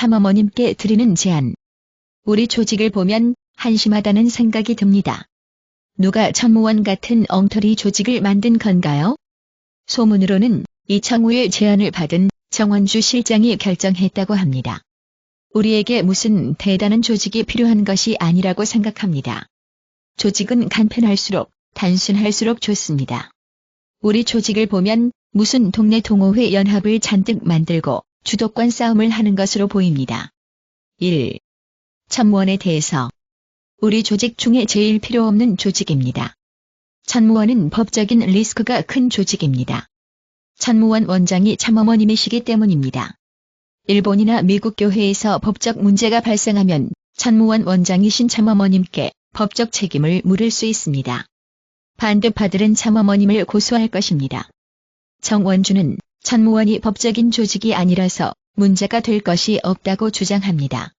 참어머님께 드리는 제안. 우리 조직을 보면 한심하다는 생각이 듭니다. 누가 참모원 같은 엉터리 조직을 만든 건가요? 소문으로는 이창호의 제안을 받은 정원주 실장이 결정했다고 합니다. 우리에게 무슨 대단한 조직이 필요한 것이 아니라고 생각합니다. 조직은 간편할수록 단순할수록 좋습니다. 우리 조직을 보면 무슨 동네 동호회 연합을 잔뜩 만들고 주도권 싸움을 하는 것으로 보입니다. 1. 참모원에 대해서. 우리 조직 중에 제일 필요 없는 조직입니다. 참모원은 법적인 리스크가 큰 조직입니다. 참모원 원장이 참어머님이시기 때문입니다. 일본이나 미국 교회에서 법적 문제가 발생하면 참모원 원장이신 참어머님께 법적 책임을 물을 수 있습니다. 반대파들은 참어머님을 고소할 것입니다. 정원주는 참모원이 법적인 조직이 아니라서 문제가 될 것이 없다고 주장합니다.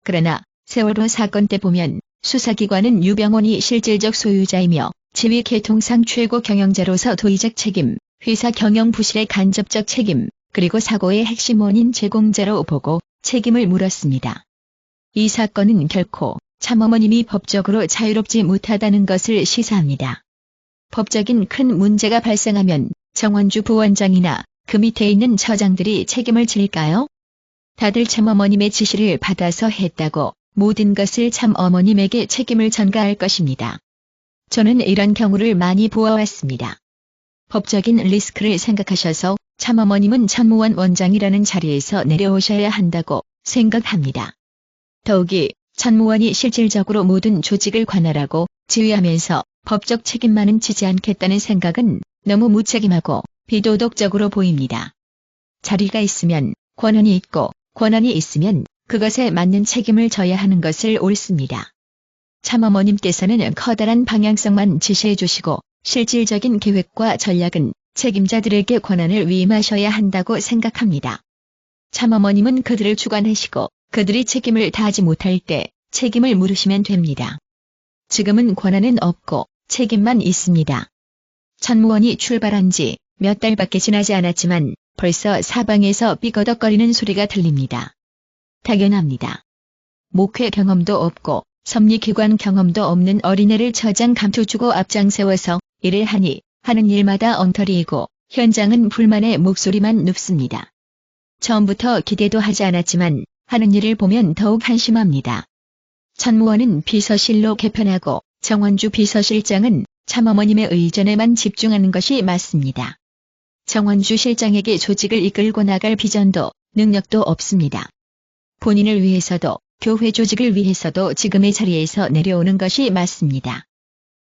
그러나 세월호 사건 때 보면 수사기관은 유병원이 실질적 소유자이며 지위 계통상 최고 경영자로서 도의적 책임, 회사 경영 부실의 간접적 책임, 그리고 사고의 핵심 원인 제공자로 보고 책임을 물었습니다. 이 사건은 결코 참어머님이 법적으로 자유롭지 못하다는 것을 시사합니다. 법적인 큰 문제가 발생하면 정원주 부원장이나 그 밑에 있는 처장들이 책임을 질까요? 다들 참어머님의 지시를 받아서 했다고 모든 것을 참어머님에게 책임을 전가할 것입니다. 저는 이런 경우를 많이 보아왔습니다. 법적인 리스크를 생각하셔서 참어머님은 참모원 원장이라는 자리에서 내려오셔야 한다고 생각합니다. 더욱이 참모원이 실질적으로 모든 조직을 관할하고 지휘하면서 법적 책임만은 지지 않겠다는 생각은 너무 무책임하고 비도덕적으로 보입니다. 자리가 있으면 권한이 있고 권한이 있으면 그것에 맞는 책임을 져야 하는 것을 옳습니다. 참어머님께서는 커다란 방향성만 지시해 주시고 실질적인 계획과 전략은 책임자들에게 권한을 위임하셔야 한다고 생각합니다. 참어머님은 그들을 주관하시고 그들이 책임을 다하지 못할 때 책임을 물으시면 됩니다. 지금은 권한은 없고 책임만 있습니다. 참모원이 출발한 지 몇 달밖에 지나지 않았지만 벌써 사방에서 삐거덕거리는 소리가 들립니다. 당연합니다. 목회 경험도 없고 섭리기관 경험도 없는 어린애를 처장 감투주고 앞장 세워서 일을 하니 하는 일마다 엉터리이고 현장은 불만의 목소리만 눕습니다. 처음부터 기대도 하지 않았지만 하는 일을 보면 더욱 한심합니다. 참모원은 비서실로 개편하고 정원주 비서실장은 참어머님의 의전에만 집중하는 것이 맞습니다. 정원주 실장에게 조직을 이끌고 나갈 비전도 능력도 없습니다. 본인을 위해서도 교회 조직을 위해서도 지금의 자리에서 내려오는 것이 맞습니다.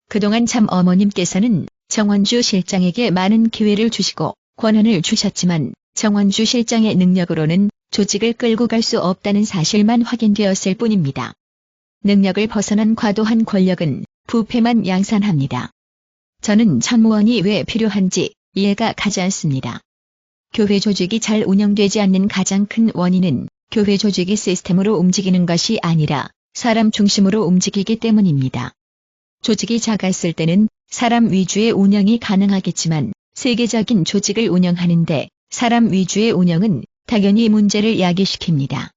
그동안 참어머님께서는 정원주 실장에게 많은 기회를 주시고 권한을 주셨지만 정원주 실장의 능력으로는 조직을 끌고 갈 수 없다는 사실만 확인되었을 뿐입니다. 능력을 벗어난 과도한 권력은 부패만 양산합니다. 저는 참모원이 왜 필요한지 이해가 가지 않습니다. 교회 조직이 잘 운영되지 않는 가장 큰 원인은 교회 조직이 시스템으로 움직이는 것이 아니라 사람 중심으로 움직이기 때문입니다. 조직이 작았을 때는 사람 위주의 운영이 가능하겠지만 세계적인 조직을 운영하는데 사람 위주의 운영은 당연히 문제를 야기시킵니다.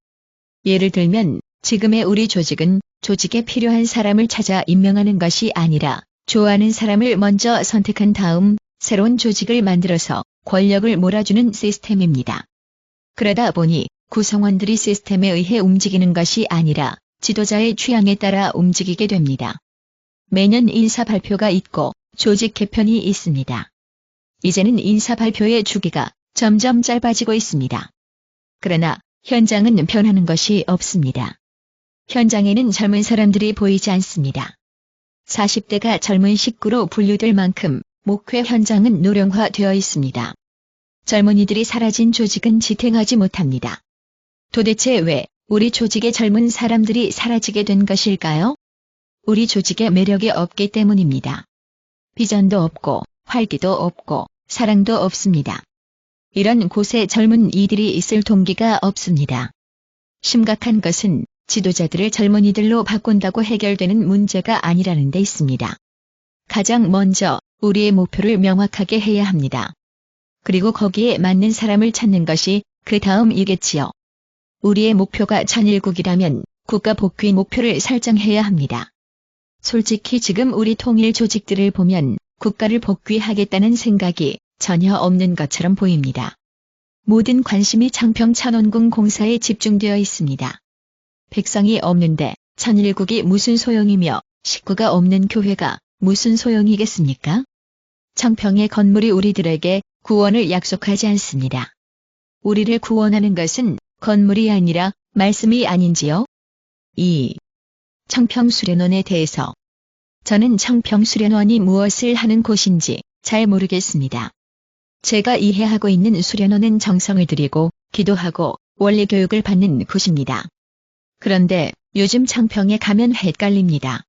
예를 들면 지금의 우리 조직은 조직에 필요한 사람을 찾아 임명하는 것이 아니라 좋아하는 사람을 먼저 선택한 다음 새로운 조직을 만들어서 권력을 몰아주는 시스템입니다. 그러다 보니 구성원들이 시스템에 의해 움직이는 것이 아니라 지도자의 취향에 따라 움직이게 됩니다. 매년 인사 발표가 있고 조직 개편이 있습니다. 이제는 인사 발표의 주기가 점점 짧아지고 있습니다. 그러나 현장은 변하는 것이 없습니다. 현장에는 젊은 사람들이 보이지 않습니다. 40대가 젊은 식구로 분류될 만큼 목회 현장은 노령화되어 있습니다. 젊은이들이 사라진 조직은 지탱하지 못합니다. 도대체 왜 우리 조직의 젊은 사람들이 사라지게 된 것일까요? 우리 조직에 매력이 없기 때문입니다. 비전도 없고 활기도 없고 사랑도 없습니다. 이런 곳에 젊은 이들이 있을 동기가 없습니다. 심각한 것은 지도자들을 젊은이들로 바꾼다고 해결되는 문제가 아니라는 데 있습니다. 가장 먼저 우리의 목표를 명확하게 해야 합니다. 그리고 거기에 맞는 사람을 찾는 것이 그 다음이겠지요. 우리의 목표가 천일국이라면 국가 복귀 목표를 설정해야 합니다. 솔직히 지금 우리 통일 조직들을 보면 국가를 복귀하겠다는 생각이 전혀 없는 것처럼 보입니다. 모든 관심이 창평천원궁 공사에 집중되어 있습니다. 백성이 없는데 천일국이 무슨 소용이며 식구가 없는 교회가 무슨 소용이겠습니까? 청평의 건물이 우리들에게 구원을 약속하지 않습니다. 우리를 구원하는 것은 건물이 아니라 말씀이 아닌지요? 2. 청평수련원에 대해서 저는 청평수련원이 무엇을 하는 곳인지 잘 모르겠습니다. 제가 이해하고 있는 수련원은 정성을 들이고 기도하고 원리교육을 받는 곳입니다. 그런데 요즘 청평에 가면 헷갈립니다.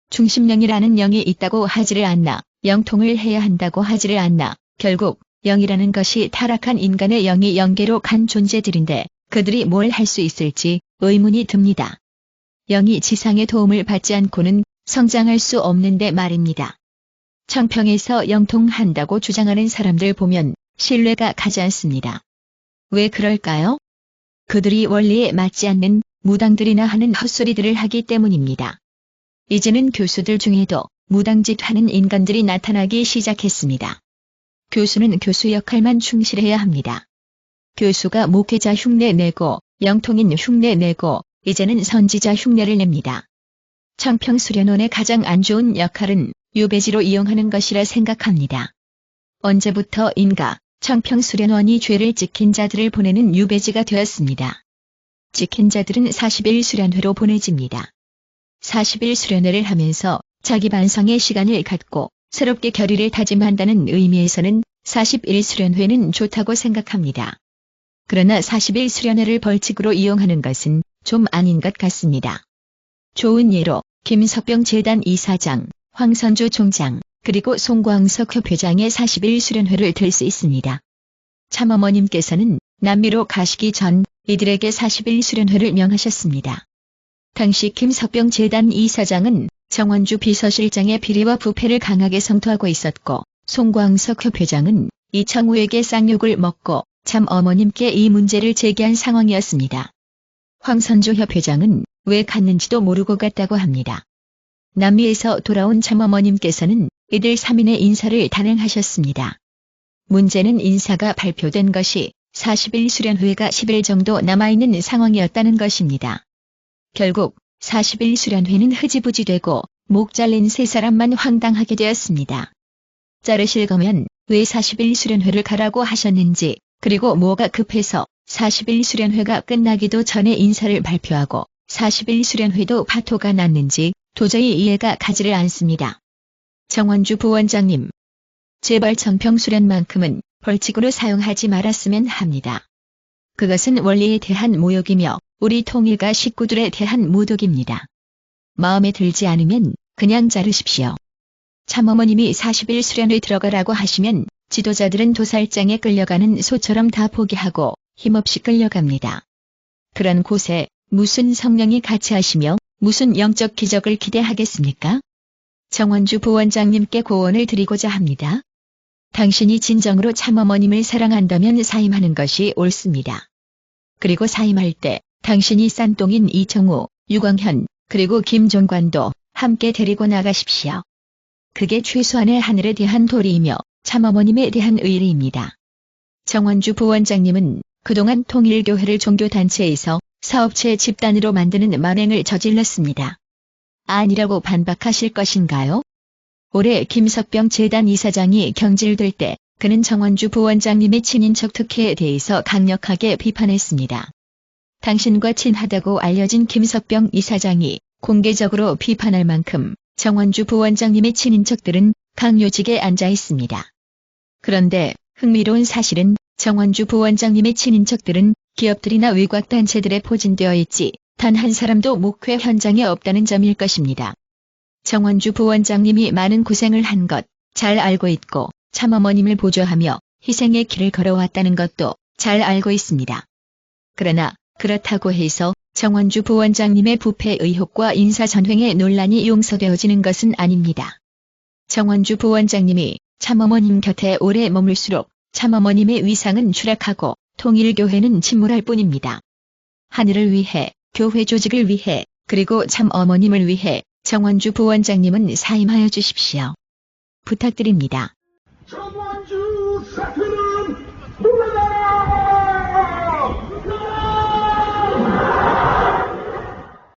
중심령이라는 영이 있다고 하지를 않나, 영통을 해야 한다고 하지를 않나, 결국 영이라는 것이 타락한 인간의 영이 영계로 간 존재들인데 그들이 뭘 할 수 있을지 의문이 듭니다. 영이 지상의 도움을 받지 않고는 성장할 수 없는데 말입니다. 청평에서 영통한다고 주장하는 사람들 보면 신뢰가 가지 않습니다. 왜 그럴까요? 그들이 원리에 맞지 않는 무당들이나 하는 헛소리들을 하기 때문입니다. 이제는 교수들 중에도 무당짓 하는 인간들이 나타나기 시작했습니다. 교수는 교수 역할만 충실해야 합니다. 교수가 목회자 흉내 내고 영통인 흉내 내고 이제는 선지자 흉내를 냅니다. 청평수련원의 가장 안 좋은 역할은 유배지로 이용하는 것이라 생각합니다. 언제부터 인가 청평수련원이 죄를 지킨 자들을 보내는 유배지가 되었습니다. 지킨 자들은 40일 수련회로 보내집니다. 40일 수련회를 하면서 자기 반성의 시간을 갖고 새롭게 결의를 다짐한다는 의미에서는 40일 수련회는 좋다고 생각합니다. 그러나 40일 수련회를 벌칙으로 이용하는 것은 좀 아닌 것 같습니다. 좋은 예로 김석병 재단 이사장, 황선주 총장, 그리고 송광석 협회장의 40일 수련회를 들 수 있습니다. 참어머님께서는 남미로 가시기 전 이들에게 40일 수련회를 명하셨습니다. 당시 김석병 재단 이사장은 정원주 비서실장의 비리와 부패를 강하게 성토하고 있었고 송광석 협회장은 이청우에게 쌍욕을 먹고 참어머님께 이 문제를 제기한 상황이었습니다. 황선주 협회장은 왜 갔는지도 모르고 갔다고 합니다. 남미에서 돌아온 참어머님께서는 이들 3인의 인사를 단행하셨습니다. 문제는 인사가 발표된 것이 40일 수련회가 10일 정도 남아있는 상황이었다는 것입니다. 결국 40일 수련회는 흐지부지 되고 목 잘린 세 사람만 황당하게 되었습니다. 자르실 거면 왜 40일 수련회를 가라고 하셨는지, 그리고 뭐가 급해서 40일 수련회가 끝나기도 전에 인사를 발표하고 40일 수련회도 파토가 났는지 도저히 이해가 가지를 않습니다. 정원주 부원장님, 제발 청평수련만큼은 벌칙으로 사용하지 말았으면 합니다. 그것은 원리에 대한 모욕이며 우리 통일가 식구들에 대한 모독입니다. 마음에 들지 않으면 그냥 자르십시오. 참어머님이 40일 수련회 들어가라고 하시면 지도자들은 도살장에 끌려가는 소처럼 다 포기하고 힘없이 끌려갑니다. 그런 곳에 무슨 성령이 같이 하시며 무슨 영적 기적을 기대하겠습니까? 정원주 부원장님께 고언을 드리고자 합니다. 당신이 진정으로 참어머님을 사랑한다면 사임하는 것이 옳습니다. 그리고 사임할 때 당신이 싼똥인 이청우, 유광현, 그리고 김종관도 함께 데리고 나가십시오. 그게 최소한의 하늘에 대한 도리이며 참어머님에 대한 의리입니다. 정원주 부원장님은 그동안 통일교회를 종교단체에서 사업체 집단으로 만드는 만행을 저질렀습니다. 아니라고 반박하실 것인가요? 올해 김석병 재단 이사장이 경질될 때 그는 정원주 부원장님의 친인척 특혜에 대해서 강력하게 비판했습니다. 당신과 친하다고 알려진 김석병 이사장이 공개적으로 비판할 만큼 정원주 부원장님의 친인척들은 강요직에 앉아 있습니다. 그런데 흥미로운 사실은 정원주 부원장님의 친인척들은 기업들이나 외곽단체들에 포진되어 있지 단 한 사람도 목회 현장에 없다는 점일 것입니다. 정원주 부원장님이 많은 고생을 한 것 잘 알고 있고 참어머님을 보조하며 희생의 길을 걸어왔다는 것도 잘 알고 있습니다. 그러나 그렇다고 해서 정원주 부원장님의 부패 의혹과 인사전횡의 논란이 용서되어지는 것은 아닙니다. 정원주 부원장님이 참어머님 곁에 오래 머물수록 참어머님의 위상은 추락하고 통일교회는 침몰할 뿐입니다. 하늘을 위해, 교회 조직을 위해, 그리고 참 어머님을 위해 정원주 부원장님은 사임하여 주십시오. 부탁드립니다.